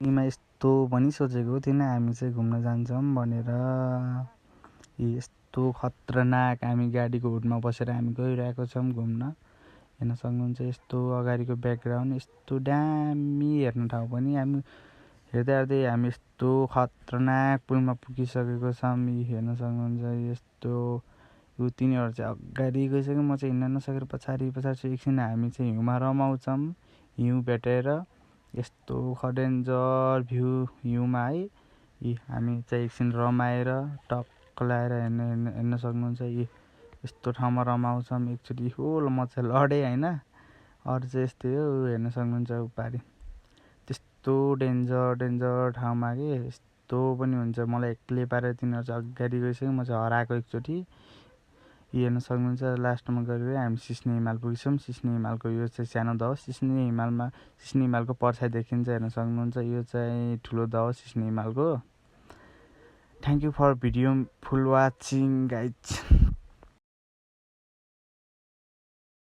यीमा यस्तो पनि सोचेको थिएन हामी चाहिँ घुम्न जान्छौँ भनेर। यस्तो खतरनाक हामी गाडीको हुडमा बसेर हामी गइरहेको छौँ घुम्न। हेर्न सक्नुहुन्छ यस्तो अगाडिको ब्याकग्राउन्ड यस्तो दामी हेर्ने ठाउँ पनि। हामी हेर्दै हेर्दै हामी यस्तो खतरनाक पुलमा पुगिसकेको छौँ। हेर्न सक्नुहुन्छ यस्तो यो तिनीहरू चाहिँ अगाडि गइसक्यो, म चाहिँ हिँड्न नसकेर पछाडि चाहिँ एकछिन हामी चाहिँ हिउँमा रमाउँछौँ। हिउँ भेटेर यस्तो डेन्जर भ्यू हिउँमा है। हामी चाहिँ एकछिन रमाएर टक्क लगाएर हेर्न सक्नुहुन्छ। यस्तो ठाउँमा रमाउँछौँ एकचोटि। म चाहिँ लडेँ होइन, अरू चाहिँ यस्तै हो। हेर्न सक्नुहुन्छ उपारि त्यस्तो डेन्जर ठाउँमा के यस्तो पनि हुन्छ। मलाई एक्लै पारेर तिनीहरू चाहिँ अगाडि गइसक्यो, म चाहिँ हराएको एकचोटि। हेर्न सक्नुहुन्छ लास्टमा गएर हामी सिस्ने हिमाल पुगेछौँ। सिस्ने हिमालको यो चाहिँ सानो द हो। सिस्ने हिमालको पर्छाइ देखिन्छ, हेर्न सक्नुहुन्छ। यो चाहिँ ठुलो द हो सिस्ने हिमालको। Thank you for video full watching guys.